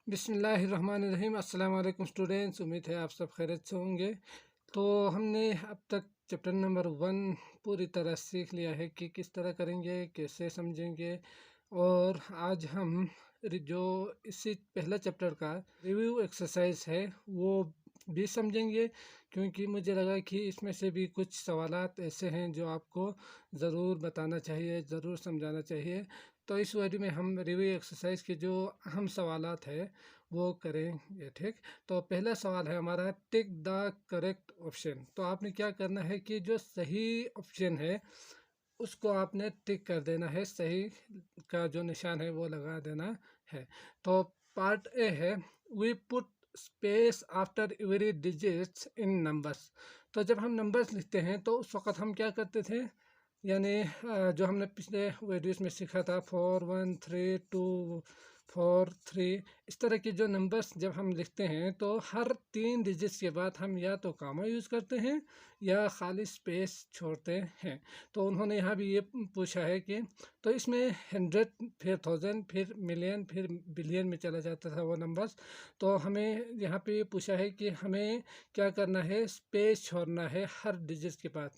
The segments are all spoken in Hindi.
बिस्मिल्लाहिर्रहमानिर्रहीम। अस्सलाम वालेकुम स्टूडेंट्स, उम्मीद है आप सब खैरियत से होंगे। तो हमने अब तक चैप्टर नंबर 1 पूरी तरह सीख लिया है कि किस तरह करेंगे, कैसे समझेंगे। और आज हम जो इसी पहला चैप्टर का रिव्यू एक्सरसाइज है वो भी समझेंगे, क्योंकि मुझे लगा कि इसमें से भी कुछ सवालात ऐसे हैं जो आपको ज़रूर बताना चाहिए, ज़रूर समझाना चाहिए। तो इस वीडियो में हम रिव्यू एक्सरसाइज के जो अहम सवालात है वो करेंगे। ठीक, तो पहला सवाल है हमारा, टिक द करेक्ट ऑप्शन। तो आपने क्या करना है कि जो सही ऑप्शन है उसको आपने टिक कर देना है, सही का जो निशान है वो लगा देना है। तो पार्ट ए है, we put space after every digits in numbers. तो जब हम नंबर्स लिखते हैं तो उस वक़्त हम क्या करते थे, यानी जो हमने पिछले वीडियोस में सीखा था 4 1 3 2 4 3, इस तरह के जो नंबर्स जब हम लिखते हैं तो हर 3 डिजिट्स के बाद हम या तो कामा यूज़ करते हैं या खाली स्पेस छोड़ते हैं। तो उन्होंने यहाँ भी ये पूछा है कि तो इसमें 100, फिर 1000, फिर मिलियन, फिर बिलियन में चला जाता था वो नंबर्स। तो हमें यहाँ पे ये पूछा है कि हमें क्या करना है, स्पेस छोड़ना है हर डिजिट के बाद।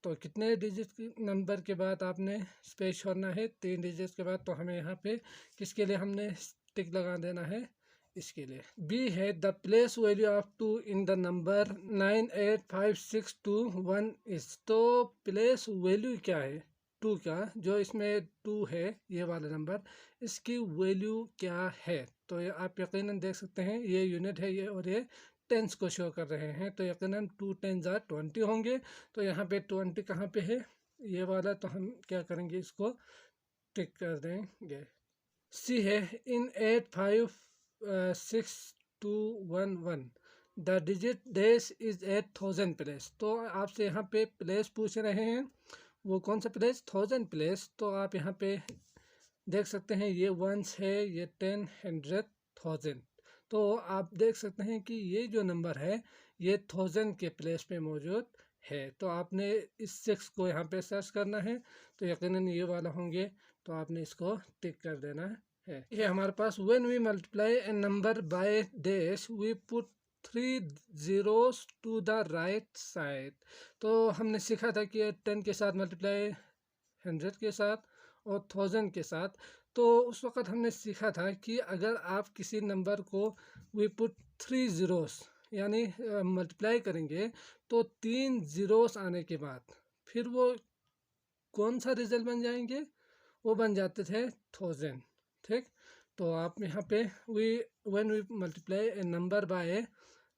तो कितने डिजिट नंबर के बाद आपने स्पेस छोड़ना है, 3 डिजिट के बाद। तो हमें यहाँ पे किसके लिए हमने टिक लगा देना है, इसके लिए। बी है, the place value of 2 in the number 98562 1 is. तो प्लेस वैल्यू क्या है 2 का, जो इसमें 2 है ये वाला नंबर, इसकी वैल्यू क्या है। तो ये आप यकीनन देख सकते हैं, ये यूनिट है ये, और ये टेंस को शो कर रहे हैं। तो यकीनन 2 10 20 होंगे। तो यहाँ पे 20 कहाँ पे है, ये वाला। तो हम क्या करेंगे, इसको टिक कर देंगे। सी है, इन 856211 द डिजिट डेस इज 8000 प्लेस। तो आपसे यहाँ पे प्लेस पूछ रहे हैं, वो कौन सा प्लेस, 1000 प्लेस। तो आप यहाँ पे देख सकते हैं ये वंस है, ये 10 100 1000। तो आप देख सकते हैं कि ये जो नंबर है ये 1000 के प्लेस पे मौजूद है। तो आपने इस 6 को यहाँ पे सर्च करना है, तो यकीनन ये वाला होंगे। तो आपने इसको टिक कर देना है। ये हमारे पास, when we multiply a number by dash we put 3 zeros to the right side. तो हमने सीखा था कि 10 के साथ मल्टीप्लाई, 100 के साथ और 1000 के साथ। तो उस वक़्त हमने सीखा था कि अगर आप किसी नंबर को वी पुट 3 zeros यानी मल्टीप्लाई करेंगे तो 3 zeros आने के बाद फिर वो कौन सा रिजल्ट बन जाएंगे, वो बन जाते थे 1000। ठीक, तो आप यहाँ पे we when we multiply a number by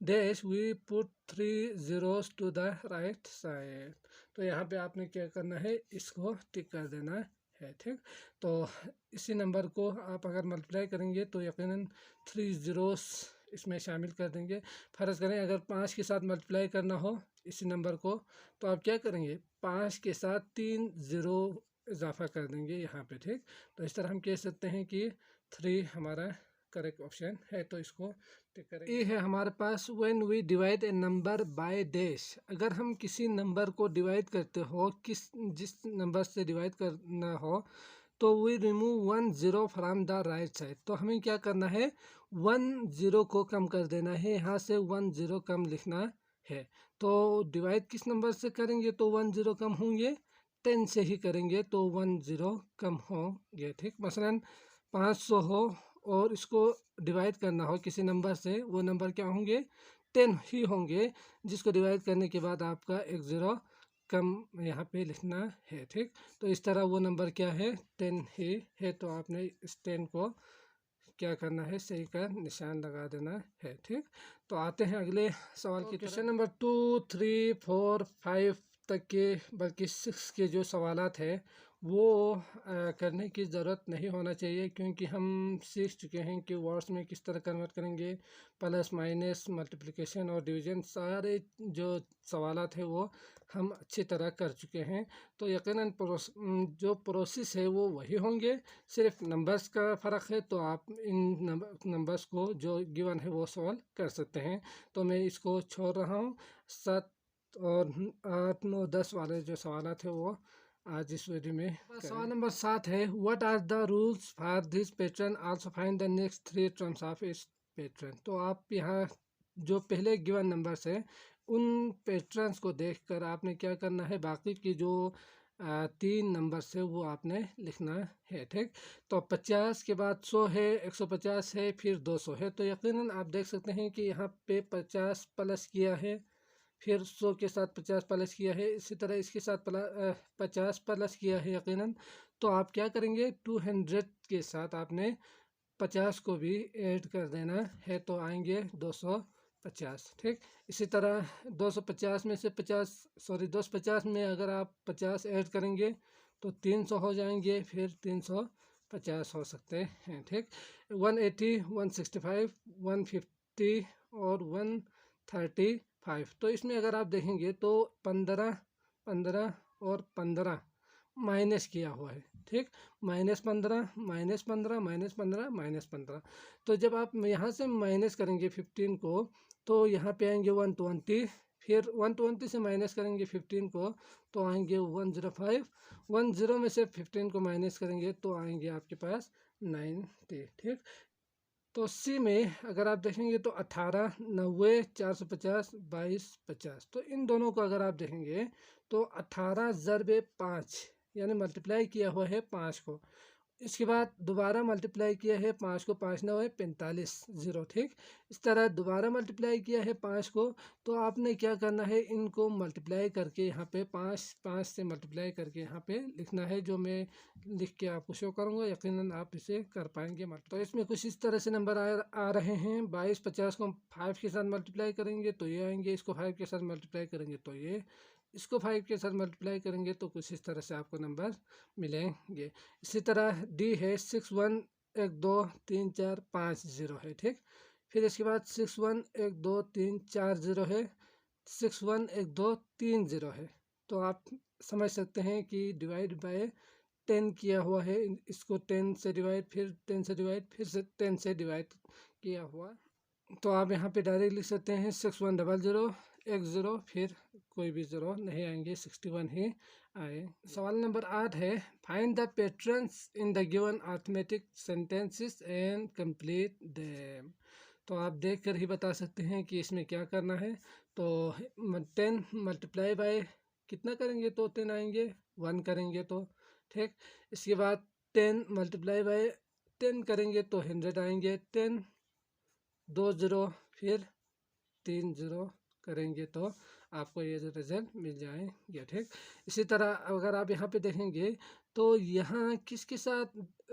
dash we put 3 zeros to the right side. तो यहाँ पे आपने क्या करना है, इसको टिक कर देना है। ठीक, तो इसी नंबर को आप अगर मल्टीप्लाई करेंगे तो यकीनन 3 zeros इसमें शामिल कर देंगे। फ़र्ज़ करें अगर 5 के साथ मल्टीप्लाई करना हो इसी नंबर को, तो आप क्या करेंगे, 5 के साथ 3 ज़ीरो इजाफा कर देंगे यहाँ पे। ठीक, तो इस तरह हम कह सकते हैं कि 3 हमारा करेक्ट ऑप्शन है। तो इसको टिक करेंगे। ये है हमारे पास, when we divide a number by dash. अगर हम किसी नंबर को डिवाइड करते हो, जिस नंबर से डिवाइड करना हो, तो we remove 1 0 from the right side. तो हमें क्या करना है, 1 0 को कम कर देना है, यहाँ से 1 0 कम लिखना है। तो डिवाइड किस नंबर से करेंगे तो 1 0 कम होंगे, 10 से ही करेंगे तो 1 0 कम होंगे। ठीक, मसलन 500 हो और इसको डिवाइड करना हो किसी नंबर से, वो नंबर क्या होंगे, 10 ही होंगे, जिसको डिवाइड करने के बाद आपका एक ज़ीरो कम यहाँ पे लिखना है। ठीक, तो इस तरह वो नंबर क्या है, 10 ही है। तो आपने इस 10 को क्या करना है, सही का निशान लगा देना है। ठीक, तो आते हैं अगले सवाल की। क्वेश्चन नंबर 2 3 4 5 तक के, बल्कि 6 के जो सवालात है वो करने की ज़रूरत नहीं होना चाहिए, क्योंकि हम सीख चुके हैं कि वर्ड्स में किस तरह कन्वर्ट करेंगे, प्लस माइनस मल्टीप्लिकेशन और डिवीज़न, सारे जो सवालात है वो हम अच्छी तरह कर चुके हैं। तो यकीनन जो प्रोसेस है वो वही होंगे, सिर्फ नंबर्स का फ़र्क है। तो आप इन नंबर्स को जो गिवन है वो सॉल्व कर सकते हैं। तो मैं इसको छोड़ रहा हूँ। 7 और 8 9 10 वाले जो सवाल थे वो आज इस वीडियो में। सवाल नंबर 7 है, what are the rules for this pattern, also find the next 3 terms of this pattern. तो आप यहाँ जो पहले गिवन नंबर्स है उन पैटर्न्स को देखकर आपने क्या करना है, बाकी की जो 3 नंबर से वो आपने लिखना है। ठीक, तो 50 के बाद 100 है, 150 है, फिर 200 है। तो यकीनन आप देख सकते हैं कि यहाँ पे 50 प्लस किया है, फिर 100 के साथ 50 प्लस किया है, इसी तरह इसके साथ 50 प्लस किया है यकीनन। तो आप क्या करेंगे, 200 के साथ आपने 50 को भी ऐड कर देना है, तो आएंगे 250। ठीक, इसी तरह 250 में से 250 में अगर आप 50 ऐड करेंगे तो 300 हो जाएंगे, फिर 350 हो सकते हैं। ठीक, 180, 165, 150 और 135। तो इसमें अगर आप देखेंगे तो 15, 15 और 15 माइनस किया हुआ है। ठीक, -15, -15, -15, -15। तो जब आप यहाँ से माइनस करेंगे 15 को तो यहाँ पे आएंगे 120, फिर 120 से माइनस करेंगे 15 को तो आएंगे 105, 10 में से 15 को माइनस करेंगे तो आएंगे आपके पास 90। ठीक, तो सी में अगर आप देखेंगे तो 18, 90, 450, 22, 50। तो इन दोनों को अगर आप देखेंगे तो 18 ज़रबे 5 यानी मल्टीप्लाई किया हुआ है 5 को, इसके बाद दोबारा मल्टीप्लाई किया है 5 को, 5 9 है 45 0। ठीक, इस तरह दोबारा मल्टीप्लाई किया है 5 को। तो आपने क्या करना है, इनको मल्टीप्लाई करके यहाँ पे 5 से मल्टीप्लाई करके यहाँ पे लिखना है, जो मैं लिख के आपको शो करूँगा, यकीनन आप इसे कर पाएंगे। तो इसमें कुछ इस तरह से नंबर आ रहे हैं। 22, 50 को 5 के साथ मल्टीप्लाई करेंगे तो ये आएंगे, इसको 5 के साथ मल्टीप्लाई करेंगे तो ये, इसको 5 के साथ मल्टीप्लाई करेंगे तो कुछ इस तरह से आपको नंबर मिलेंगे। इसी तरह डी है 6 1 1 2 3 4 5 0 है। ठीक, फिर इसके बाद 6 1 1 2 3 4 0 है, 6 1 1 2 3 0 है। तो आप समझ सकते हैं कि डिवाइड बाय 10 किया हुआ है, इसको 10 से डिवाइड, फिर 10 से डिवाइड, फिर से 10 से डिवाइड किया हुआ। तो आप यहाँ पे डायरेक्ट लिख सकते हैं 6 1 0 0 1 0, फिर कोई भी 0 नहीं आएंगे, 61 ही आए। सवाल नंबर 8 है, find the patterns in the given arithmetic sentences and complete them. तो आप देख कर ही बता सकते हैं कि इसमें क्या करना है। तो 10 मल्टीप्लाई बाय कितना करेंगे तो 10 आएंगे, 1 करेंगे तो। ठीक, इसके बाद 10 मल्टीप्लाई बाय 10 करेंगे तो 100 आएंगे, 10 2 0 फिर 3 0 करेंगे तो आपको ये रिजल्ट मिल जाएंगे। ठीक, इसी तरह अगर आप यहाँ पे देखेंगे तो यहाँ किसके साथ,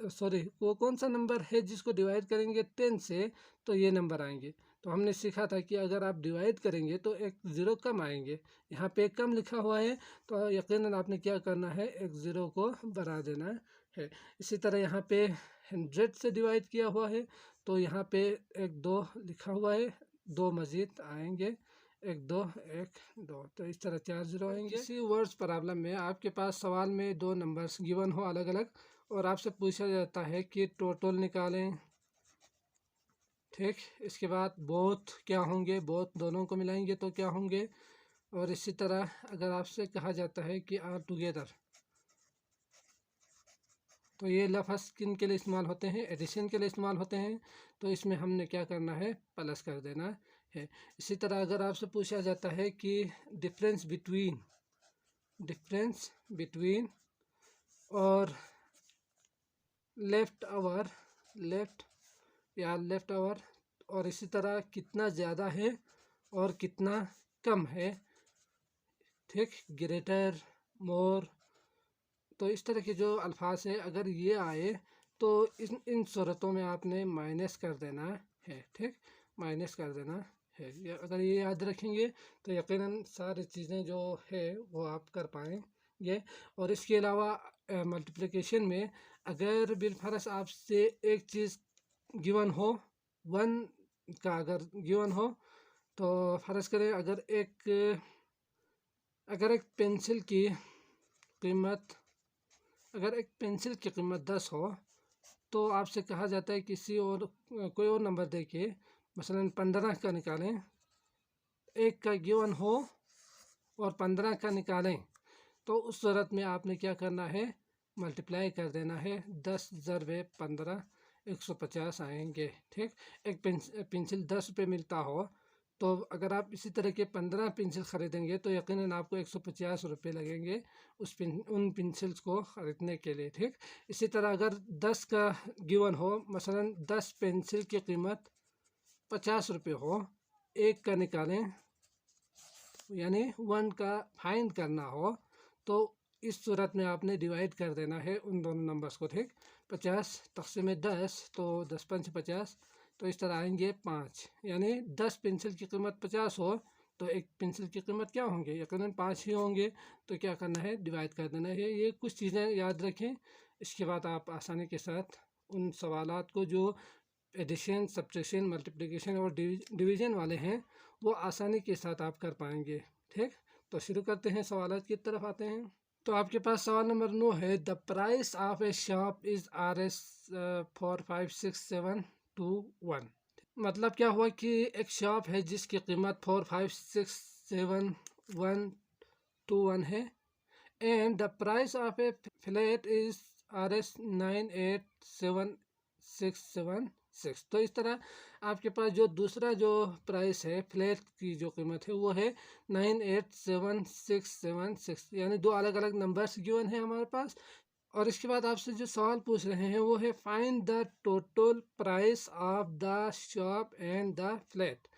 सॉरी, वो कौन सा नंबर है जिसको डिवाइड करेंगे 10 से तो ये नंबर आएंगे। तो हमने सीखा था कि अगर आप डिवाइड करेंगे तो एक 0 कम आएंगे, यहाँ पे कम लिखा हुआ है तो यकीनन आपने क्या करना है, एक 0 को बढ़ा देना है। इसी तरह यहाँ पे 100 से डिवाइड किया हुआ है तो यहाँ पे एक 2 लिखा हुआ है, 2 मज़ीद आएंगे, 1 2 1 2। तो इस तरह 4 0 आएंगे। किसी वर्ड्स प्रॉब्लम में आपके पास सवाल में 2 नंबर्स गिवन हो अलग अलग और आपसे पूछा जाता है कि टोटल निकालें। ठीक, इसके बाद बोथ क्या होंगे, बोथ दोनों को मिलाएंगे तो क्या होंगे। और इसी तरह अगर आपसे कहा जाता है कि आर टुगेदर, तो ये लफ्ज़ किन के लिए इस्तेमाल होते हैं, एडिशन के लिए इस्तेमाल होते हैं। तो इसमें हमने क्या करना है, प्लस कर देना है। इसी तरह अगर आपसे पूछा जाता है कि डिफरेंस बिटवीन और लेफ्ट आवर और इसी तरह कितना ज़्यादा है और कितना कम है। ठीक, ग्रेटर, मोर, तो इस तरह के जो अल्फाज है अगर ये आए तो इन सूरतों में आपने माइनस कर देना है। ठीक, माइनस कर देना है। अगर ये याद रखेंगे तो यकीनन सारी चीज़ें जो है वो आप कर पाएंगे। और इसके अलावा मल्टीप्लिकेशन में अगर बिलफरस आपसे एक चीज़ गिवन हो, 1 का अगर गिवन हो, तो फ़र्ज़ करें अगर एक पेंसिल की कीमत 10 हो तो आपसे कहा जाता है किसी और कोई और नंबर दे के मसलन 15 का निकालें, 1 का गिवन हो और 15 का निकालें, तो उस सूरत में आपने क्या करना है, मल्टीप्लाई कर देना है। 10 ज़रबे 15 150 आएंगे। ठीक, एक पेंसिल 10 रुपये मिलता हो तो अगर आप इसी तरह के 15 पेंसिल ख़रीदेंगे तो यकीनन आपको 150 रुपये लगेंगे उन पेंसिल्स को ख़रीदने के लिए। ठीक, इसी तरह अगर 10 का गिवन हो, मसलन 10 पेंसिल की कीमत 50 रुपये हो, एक का निकालें यानी 1 का फाइंड करना हो, तो इस सूरत में आपने डिवाइड कर देना है उन दोनों नंबर्स को। ठीक, 50 तक़सीम 10 तो 10 पंच 50, तो इस तरह आएंगे 5, यानी 10 पेंसिल की कीमत 50 हो तो एक पेंसिल की कीमत क्या होंगे, यकीनन 5 ही होंगे। तो क्या करना है, डिवाइड कर देना है। ये कुछ चीज़ें याद रखें, इसके बाद आप आसानी के साथ उन सवालात को जो एडिशन, सब्ट्रैक्शन, मल्टीप्लिकेशन और डिवीज़न वाले हैं वो आसानी के साथ आप कर पाएंगे। ठीक, तो शुरू करते हैं, सवालात की तरफ आते हैं। तो आपके पास सवाल नंबर 9 है, the price of A shop is RS 456721। मतलब क्या हुआ कि एक शॉप है जिसकी कीमत 456721 है, and the price of A flat is RS 987676। तो इस तरह आपके पास जो दूसरा जो प्राइस है, फ्लैट की जो कीमत है वो है 987676, यानी दो अलग अलग नंबर्स गिवन है हमारे पास। और इसके बाद आपसे जो सवाल पूछ रहे हैं वो है, find the total price of the shop and the flat.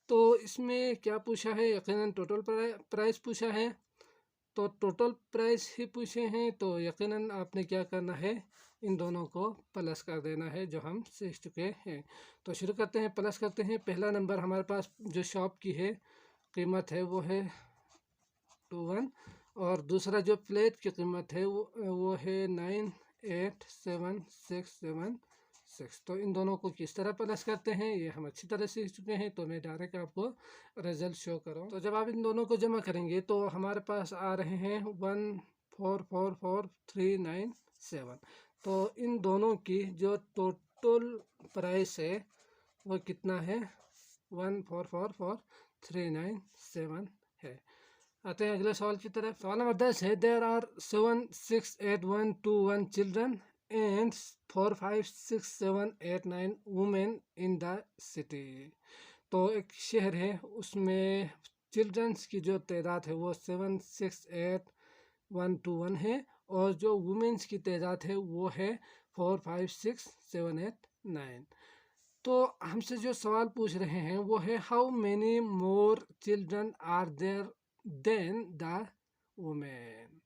तो इसमें क्या पूछा है, यकीनन टोटल प्राइस पूछा है, तो टोटल प्राइस ही पूछे हैं तो यकीनन आपने क्या करना है, इन दोनों को प्लस कर देना है जो हम सीख चुके हैं। तो शुरू करते हैं, प्लस करते हैं। पहला नंबर हमारे पास जो शॉप की है कीमत है वो है 21, और दूसरा जो फ्लैट की कीमत है वो है 987676। तो इन दोनों को किस तरह प्लस करते हैं ये हम अच्छी तरह सीख चुके हैं, तो मैं डायरेक्ट आपको रिजल्ट शो करूँ। तो जब आप इन दोनों को जमा करेंगे तो हमारे पास आ रहे हैं 1444397। तो इन दोनों की जो टोटल प्राइस है वो कितना है, 1444397 है। आते हैं अगले सवाल की तरफ। सवाल नंबर 10 है, there are 768121 children and 456789 women in the city. तो एक शहर है, उसमें चिल्ड्रंस की जो तादाद है वो 768121 है, और जो वुमेन्स की तादाद है वो है 456789। तो हमसे जो सवाल पूछ रहे हैं वो है, how many more children are there than the women.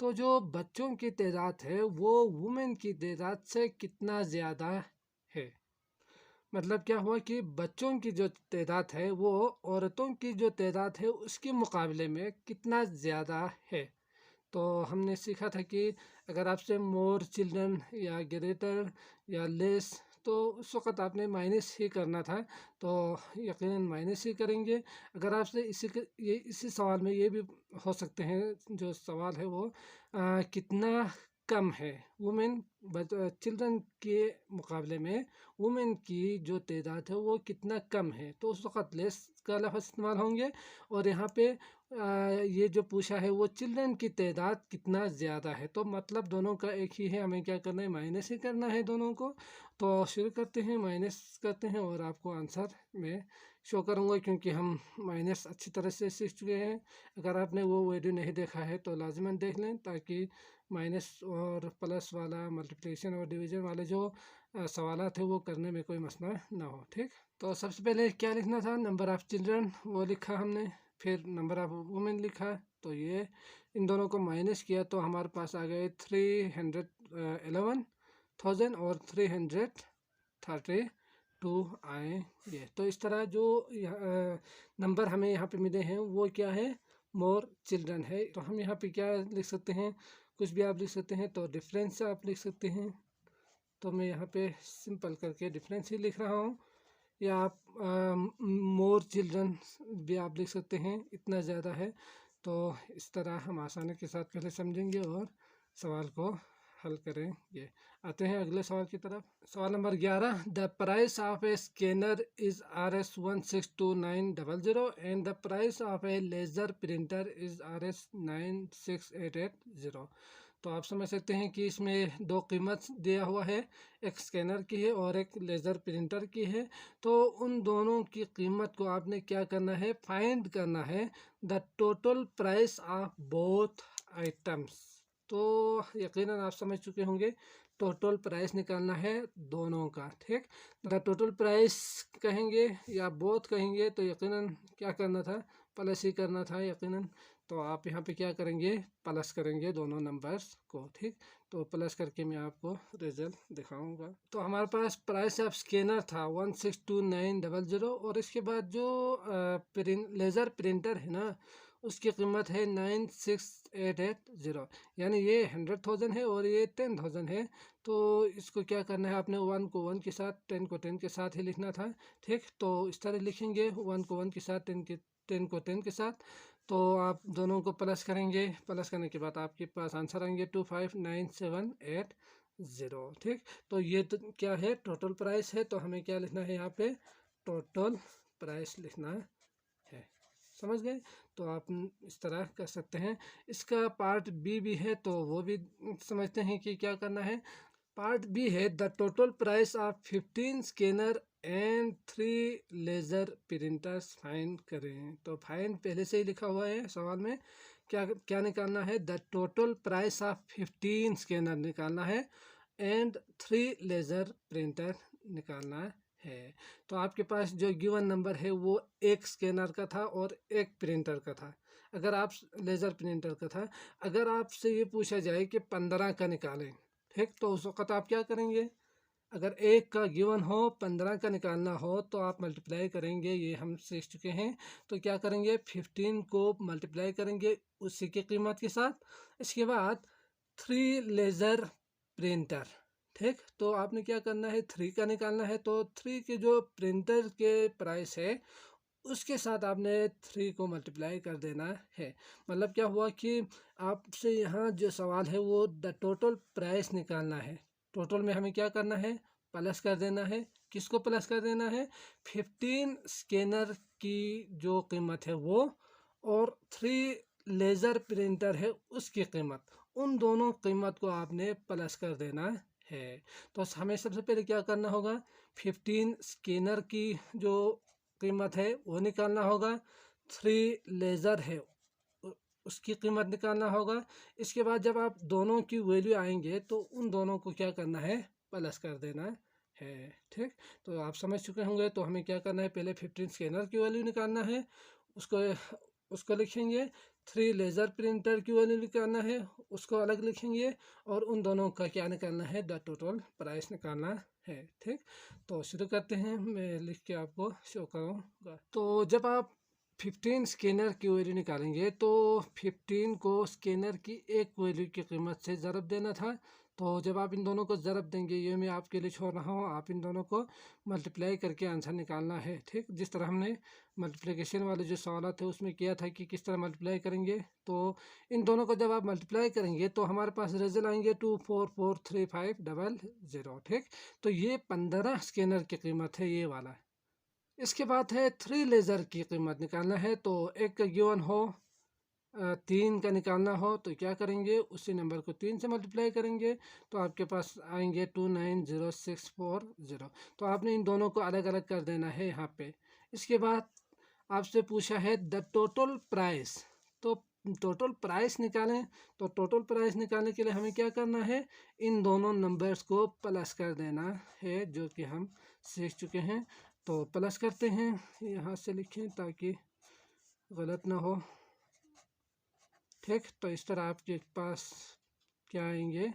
तो जो बच्चों की तादाद है वो वुमेन की तादाद से कितना ज़्यादा है। मतलब क्या हुआ कि बच्चों की जो तादाद है वो औरतों की जो तादाद है उसके मुकाबले में कितना ज़्यादा है। तो हमने सीखा था कि अगर आपसे मोर चिल्ड्रन या ग्रेटर या लेस, तो उस वक़्त आपने माइनस ही करना था, तो यकीनन माइनस ही करेंगे। अगर आपसे इसी सवाल में ये भी हो सकते हैं, जो सवाल है वो कितना कम है वुमेन चिल्ड्रन के मुकाबले में वुमेन की जो तादाद है वो कितना कम है, तो उस वक़्त लेस का लफ्ज़ इस्तेमाल होंगे। और यहाँ पे ये जो पूछा है वो चिल्ड्रन की तादाद कितना ज़्यादा है, तो मतलब दोनों का एक ही है, हमें क्या करना है, माइनस ही करना है दोनों को। तो शुरू करते हैं, माइनस करते हैं और आपको आंसर में शो करूँगा, क्योंकि हम माइनस अच्छी तरह से सीख चुके हैं। अगर आपने वो वीडियो नहीं देखा है तो लाजमन देख लें, ताकि माइनस और प्लस वाला, मल्टीप्लिकेशन और डिवीज़न वाले जो सवालात है वो करने में कोई मसला ना हो। ठीक, तो सबसे पहले क्या लिखना था, नंबर ऑफ़ चिल्ड्रन वो लिखा हमने, फिर नंबर ऑफ़ वुमेन लिखा। तो ये इन दोनों को माइनस किया तो हमारे पास आ गए 311,000 और 332 आएंगे। तो इस तरह जो नंबर हमें यहाँ पे मिले हैं वो क्या है, मोर चिल्ड्रन है। तो हम यहाँ पे क्या लिख सकते हैं, कुछ भी आप लिख सकते हैं, तो डिफरेंस आप लिख सकते हैं। तो मैं यहाँ पे सिंपल करके डिफरेंस ही लिख रहा हूँ, या आप मोर चिल्ड्रन भी आप लिख सकते हैं, इतना ज़्यादा है। तो इस तरह हम आसानी के साथ पहले समझेंगे और सवाल को हल करेंगे। आते हैं अगले सवाल की तरफ। सवाल number 11, the price of A scanner is Rs162900 and the price of A laser printer is Rs96880। तो आप समझ सकते हैं कि इसमें दो कीमत दिया हुआ है, एक स्कैनर की है और एक लेज़र प्रिंटर की है। तो उन दोनों की कीमत को आपने क्या करना है, फाइंड करना है the total price of both items. तो यकीनन आप समझ चुके होंगे, टोटल प्राइस निकालना है दोनों का। ठीक, द टोटल प्राइस कहेंगे या बोथ कहेंगे तो यकीनन क्या करना था, प्लस ही करना था यकीनन। तो आप यहाँ पे क्या करेंगे, प्लस करेंगे दोनों नंबर्स को। ठीक, तो प्लस करके मैं आपको रिजल्ट दिखाऊंगा। तो हमारे पास प्राइस ऑफ स्कैनर था 162900 और इसके बाद जो लेज़र प्रिंटर है ना, उसकी कीमत है 96880। यानी ये 100,000 है और ये 10,000 है। तो इसको क्या करना है, आपने 1 को 1 के साथ 10 को 10 के साथ ही लिखना था। ठीक, तो इस तरह लिखेंगे 1 को 1 के साथ 10 को 10 के साथ। तो आप दोनों को प्लस करेंगे, प्लस करने के बाद आपके पास आंसर आएंगे 259780। ठीक, तो ये तो क्या है, टोटल प्राइस है। तो हमें क्या लिखना है यहाँ पे, टोटल प्राइस लिखना है। समझ गए? तो आप इस तरह कर सकते हैं। इसका पार्ट बी भी है, तो वो भी समझते हैं कि क्या करना है। पार्ट बी है, the total price of 15 scanner and 3 laser printers find करें। तो फाइंड पहले से ही लिखा हुआ है सवाल में। क्या क्या निकालना है, the total price of 15 scanner निकालना है एंड 3 लेज़र प्रिंटर निकालना है। तो आपके पास जो गिवन नंबर है वो एक स्कैनर का था और एक प्रिंटर का था। अगर आप लेज़र प्रिंटर का था, अगर आपसे ये पूछा जाए कि 15 का निकालें, ठीक, तो उस वक़्त आप क्या करेंगे, अगर एक का गिवन हो 15 का निकालना हो तो आप मल्टीप्लाई करेंगे, ये हम सीख चुके हैं। तो क्या करेंगे, 15 को मल्टीप्लाई करेंगे उसी की कीमत के साथ। इसके बाद 3 लेज़र प्रिंटर। ठीक, तो आपने क्या करना है, 3 का निकालना है। तो 3 के जो प्रिंटर के प्राइस है उसके साथ आपने 3 को मल्टीप्लाई कर देना है। मतलब क्या हुआ कि आपसे यहाँ जो सवाल है वो द टोटल प्राइस निकालना है। टोटल में हमें क्या करना है, प्लस कर देना है। किसको प्लस कर देना है, 15 स्कैनर की जो कीमत है वो, और 3 लेज़र प्रिंटर है उसकी कीमत, उन दोनों कीमत को आपने प्लस कर देना है। तो हमें सबसे पहले क्या करना होगा, 15 स्कैनर की जो कीमत है वो निकालना होगा, 3 लेज़र है उसकी कीमत निकालना होगा। इसके बाद जब आप दोनों की वैल्यू आएंगे तो उन दोनों को क्या करना है, प्लस कर देना है। ठीक, तो आप समझ चुके होंगे। तो हमें क्या करना है, पहले 15 स्कैनर की वैल्यू निकालना है, उसको उसको लिखेंगे। 3 लेज़र प्रिंटर की वैल्यू निकालना है, उसको अलग लिखेंगे। और उन दोनों का क्या निकालना है, द टोटल प्राइस निकालना है। ठीक, तो शुरू करते हैं, मैं लिख के आपको शो करूँगा। तो जब आप 15 स्कैनर की वैल्यू निकालेंगे तो 15 को स्कैनर की एक वैल्यू की कीमत से ज़रब देना था। तो जब आप इन दोनों को ज़रब देंगे, ये मैं आपके लिए छोड़ रहा हूँ, आप इन दोनों को मल्टीप्लाई करके आंसर निकालना है। ठीक, जिस तरह हमने मल्टीप्लिकेशन वाले जो सवाल थे उसमें किया था कि किस तरह मल्टीप्लाई करेंगे। तो इन दोनों को जब आप मल्टीप्लाई करेंगे तो हमारे पास रिजल्ट आएंगे 2443500। ठीक, तो ये 15 स्कैनर की कीमत है, ये वाला। इसके बाद है 3 लेज़र की कीमत निकालना है। तो एक का गिवन हो 3 का निकालना हो तो क्या करेंगे, उसी नंबर को 3 से मल्टीप्लाई करेंगे तो आपके पास आएंगे 290640। तो आपने इन दोनों को अलग अलग कर देना है यहाँ पे। इसके बाद आपसे पूछा है द टोटल प्राइस। तो टोटल प्राइस निकालें, तो टोटल प्राइस निकालने के लिए हमें क्या करना है, इन दोनों नंबर्स को प्लस कर देना है, जो कि हम सीख चुके हैं। तो प्लस करते हैं, यहाँ से लिखें ताकि गलत ना हो। ठीक, तो इस तरह आपके पास क्या आएंगे,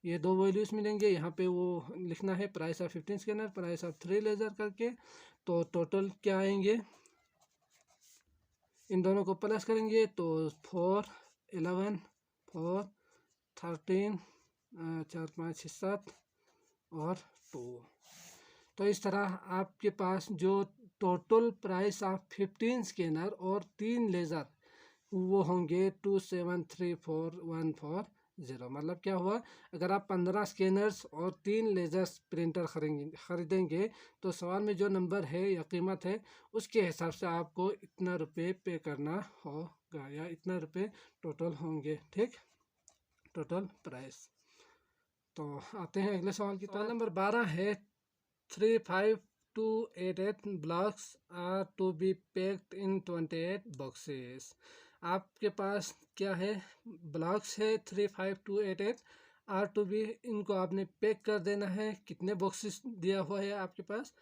ये दो वैल्यूज़ मिलेंगे। यहाँ पे वो लिखना है price of 15 scanner, price of 3 laser करके। तो टोटल क्या आएंगे, इन दोनों को प्लस करेंगे तो 4 11 4 13 4 5 6 7 और 2। तो इस तरह आपके पास जो टोटल प्राइस ऑफ 15 स्कैनर और 3 लेज़र वो होंगे 273414 ज़ीरो। मतलब क्या हुआ, अगर आप 15 स्कैनर्स और 3 लेज़र प्रिंटर खरीदेंगे तो सवाल में जो नंबर है या कीमत है उसके हिसाब से आपको इतना रुपये पे करना होगा या इतना रुपये टोटल होंगे। ठीक, टोटल प्राइस। तो आते हैं अगले सवाल की तरफ। सवाल नंबर 12 है 35288 blocks are to be packed in 28 boxes। आपके पास क्या है, ब्लॉक्स है 35288 आर टू बी, इनको आपने पैक कर देना है। कितने बॉक्सेस दिया हुआ है आपके पास,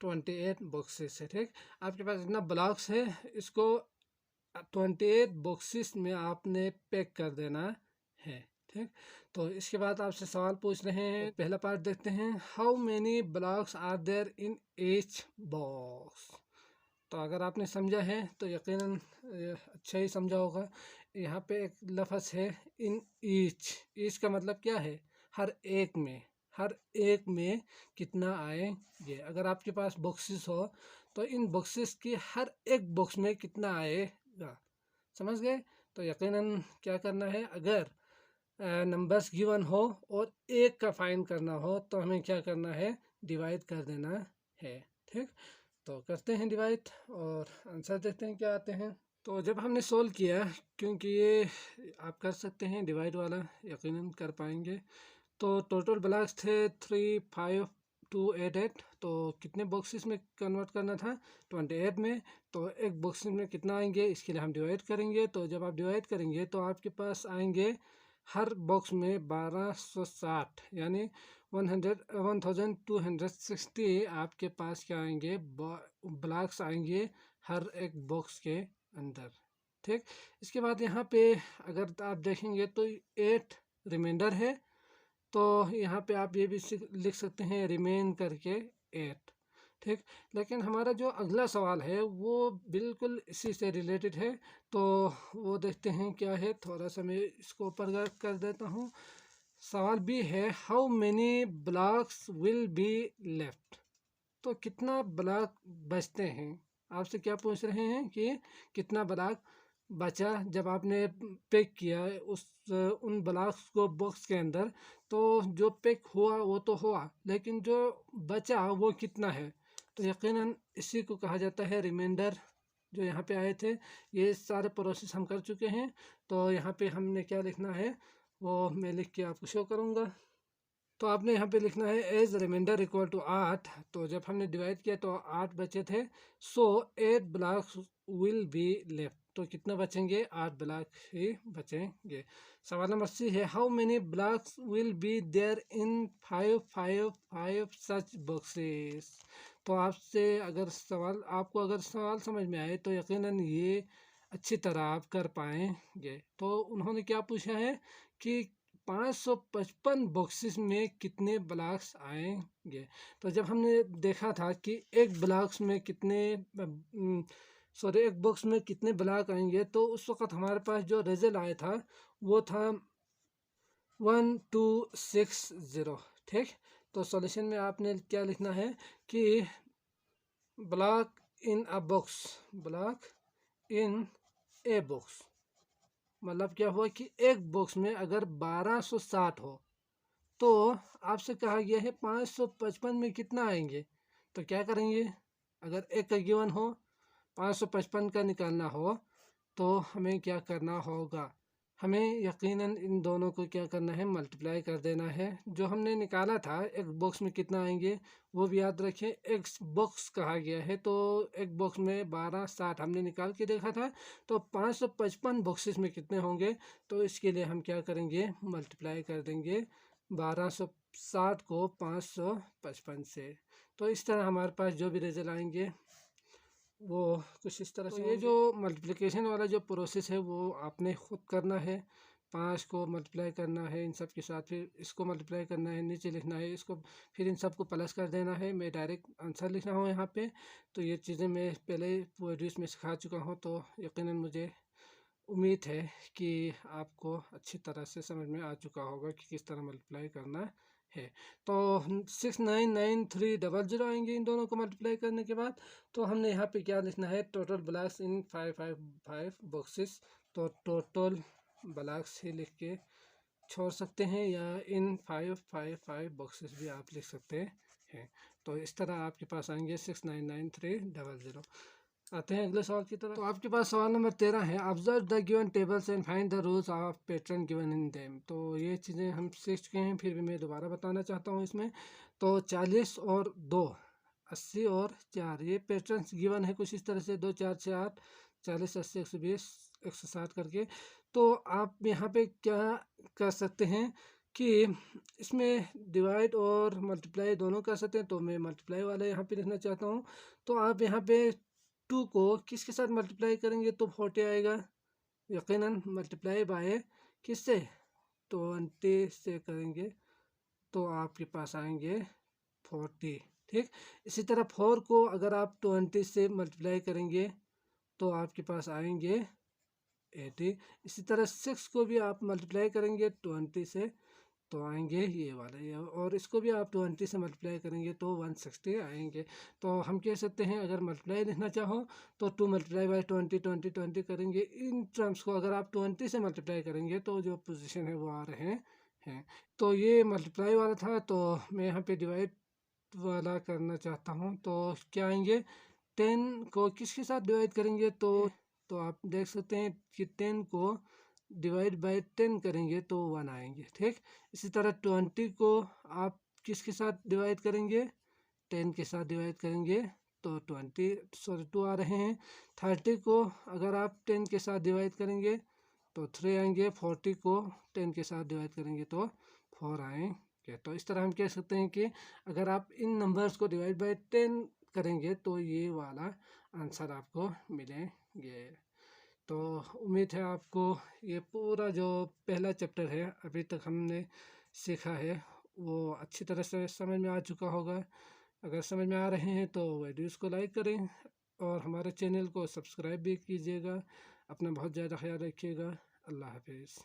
28 बॉक्सेस है। ठीक, आपके पास इतना ब्लॉक्स है, इसको 28 बॉक्सेस में आपने पैक कर देना है। ठीक, तो इसके बाद आपसे सवाल पूछ रहे हैं। पहला पार्ट देखते हैं, how many blocks are there in each box. तो अगर आपने समझा है तो यकीनन अच्छा ही समझा होगा। यहाँ पे एक लफ्ज़ है इन ईच। ईच का मतलब क्या है, हर एक में। हर एक में कितना आएंगे। अगर आपके पास बॉक्सेस हो तो इन बॉक्सेस की हर एक बॉक्स में कितना आएगा, समझ गए। तो यकीनन क्या करना है, अगर नंबर्स गिवन हो और एक का फाइंड करना हो तो हमें क्या करना है, डिवाइड कर देना है। ठीक, तो करते हैं डिवाइड और आंसर देखते हैं क्या आते हैं। तो जब हमने सोल्व किया, क्योंकि ये आप कर सकते हैं डिवाइड वाला, यकीनन कर पाएंगे। तो टोटल ब्लॉक्स थे 35288। तो कितने बॉक्सेस में कन्वर्ट करना था, 28 में। तो एक बॉक्स में कितना आएंगे, इसके लिए हम डिवाइड करेंगे। तो जब आप डिवाइड करेंगे तो आपके पास आएंगे हर बॉक्स में 1260, यानी 1260 आपके पास क्या आएंगे, ब्लॉक्स आएंगे हर एक बॉक्स के अंदर। ठीक, इसके बाद यहाँ पे अगर आप देखेंगे तो 8 रिमाइंडर है। तो यहाँ पे आप ये भी लिख सकते हैं रिमेन करके 8। ठीक, लेकिन हमारा जो अगला सवाल है वो बिल्कुल इसी से रिलेटेड है। तो वो देखते हैं क्या है। थोड़ा सा मैं इसको ऊपर कर देता हूँ। सवाल भी है, how many blocks will be left. तो कितना ब्लॉक बचते हैं, आपसे क्या पूछ रहे हैं कि कितना ब्लॉक बचा जब आपने पैक किया उस उन ब्लॉक्स को बॉक्स के अंदर। तो जो पैक हुआ वो तो हुआ, लेकिन जो बचा वो कितना है। तो यकीनन इसी को कहा जाता है रिमाइंडर। जो यहाँ पे आए थे ये सारे प्रोसेस हम कर चुके हैं। तो यहाँ पे हमने क्या लिखना है वो मैं लिख के आपको शो करूँगा। तो आपने यहाँ पे लिखना है एज रिमाइंडर इक्वल टू 8। तो जब हमने डिवाइड किया तो 8 बचे थे। सो 8 ब्लॉक्स विल बी लेफ्ट। तो कितना बचेंगे, 8 ब्लॉक ही बचेंगे। सवाल नंबर सी है, how many blocks will be there in 555 such boxes. तो आपसे अगर सवाल आपको अगर सवाल समझ में आए तो यकीनन ये अच्छी तरह आप कर पाएंगे। तो उन्होंने क्या पूछा है कि 555 बॉक्सेस में कितने ब्लॉक्स आएंगे। तो जब हमने देखा था कि एक ब्लॉक्स में कितने सॉरी एक बॉक्स में कितने ब्लॉक आएंगे, तो उस वक्त हमारे पास जो रिजल्ट आया था वो था 1260। ठीक, तो सॉल्यूशन में आपने क्या लिखना है कि block in a box, block in a box. मतलब क्या हुआ कि एक बॉक्स में अगर 1260 हो तो आपसे कहा गया है 555 में कितना आएंगे। तो क्या करेंगे, अगर एक का गिवन हो 555 का निकालना हो तो हमें क्या करना होगा, हमें यकीनन इन दोनों को क्या करना है, मल्टीप्लाई कर देना है। जो हमने निकाला था एक बॉक्स में कितना आएंगे वो भी याद रखें। एक बॉक्स कहा गया है तो एक बॉक्स में 1260 हमने निकाल के देखा था। तो 555 बॉक्सेस में कितने होंगे, तो इसके लिए हम क्या करेंगे, मल्टीप्लाई कर देंगे 1260 को 555 से। तो इस तरह हमारे पास जो भी रिजल्ट आएंगे वो कुछ इस तरह से। ये जो मल्टीप्लिकेशन वाला जो प्रोसेस है वो आपने खुद करना है। 5 को मल्टीप्लाई करना है इन सब के साथ, फिर इसको मल्टीप्लाई करना है, नीचे लिखना है इसको, फिर इन सब को प्लस कर देना है। मैं डायरेक्ट आंसर लिख रहा हूँ यहाँ पे। तो ये चीज़ें मैं पहले वीडियोस में सिखा चुका हूँ। तो यकीनन मुझे उम्मीद है कि आपको अच्छी तरह से समझ में आ चुका होगा कि किस तरह मल्टीप्लाई करना है। तो 699300 आएंगे इन दोनों को मल्टीप्लाई करने के बाद। तो हमने यहाँ पे क्या लिखना है, टोटल ब्लॉक्स इन 555 बॉक्सेस। तो टोटल ब्लॉक्स ही लिख के छोड़ सकते हैं या इन 555 बॉक्सेस भी आप लिख सकते हैं। तो इस तरह आपके पास आएंगे 699300। आते हैं अगले सवाल की तरफ। तो आपके पास सवाल नंबर 13 है, observe the given tables and find the rules of pattern given in them. तो ये चीज़ें हम सीख चुके हैं, फिर भी मैं दोबारा बताना चाहता हूँ इसमें। तो 40 और 2, 80 और 4, ये पैटर्न्स गिवन है कुछ इस तरह से, 2 4 6 8, 40 80 120 160 करके। तो आप यहाँ पे क्या कर सकते हैं कि इसमें डिवाइड और मल्टीप्लाई दोनों कर सकते हैं। तो मैं मल्टीप्लाई वाला यहाँ पे लिखना चाहता हूँ। तो आप यहाँ पे 2 को किसके साथ मल्टीप्लाई करेंगे तो 40 आएगा, यकीनन मल्टीप्लाई बाय किससे, 20 से करेंगे तो आपके पास आएंगे 40। ठीक, इसी तरह 4 को अगर आप 20 से मल्टीप्लाई करेंगे तो आपके पास आएंगे 80। इसी तरह 6 को भी आप मल्टीप्लाई करेंगे 20 से तो आएंगे ये वाला ये, और इसको भी आप 20 से मल्टीप्लाई करेंगे तो 160 आएंगे। तो हम कह सकते हैं अगर मल्टीप्लाई लिखना चाहो तो 2 मल्टीप्लाई बाई 20 20 20 करेंगे। इन टर्म्स को अगर आप 20 से मल्टीप्लाई करेंगे तो जो पोजीशन है वो आ रहे हैं। तो ये मल्टीप्लाई वाला था, तो मैं यहाँ पे डिवाइड वाला करना चाहता हूँ। तो क्या आएंगे, 10 को किसके साथ डिवाइड करेंगे तो आप देख सकते हैं कि 10 को डिवाइड बाय 10 करेंगे तो 1 आएंगे। ठीक, इसी तरह 20 को आप किसके साथ डिवाइड करेंगे, 10 के साथ डिवाइड करेंगे तो 2 आ रहे हैं। 30 को अगर आप 10 के साथ डिवाइड करेंगे तो 3 आएंगे। 40 को 10 के साथ डिवाइड करेंगे तो 4 आएंगे। तो इस तरह हम कह सकते हैं कि अगर आप इन नंबर्स को डिवाइड बाय 10 करेंगे तो ये वाला आंसर आपको मिलेंगे। तो उम्मीद है आपको ये पूरा जो पहला चैप्टर है अभी तक हमने सीखा है वो अच्छी तरह से समझ में आ चुका होगा। अगर समझ में आ रहे हैं तो वीडियोस को लाइक करें और हमारे चैनल को सब्सक्राइब भी कीजिएगा। अपना बहुत ज़्यादा ख्याल रखिएगा। अल्लाह हाफिज़।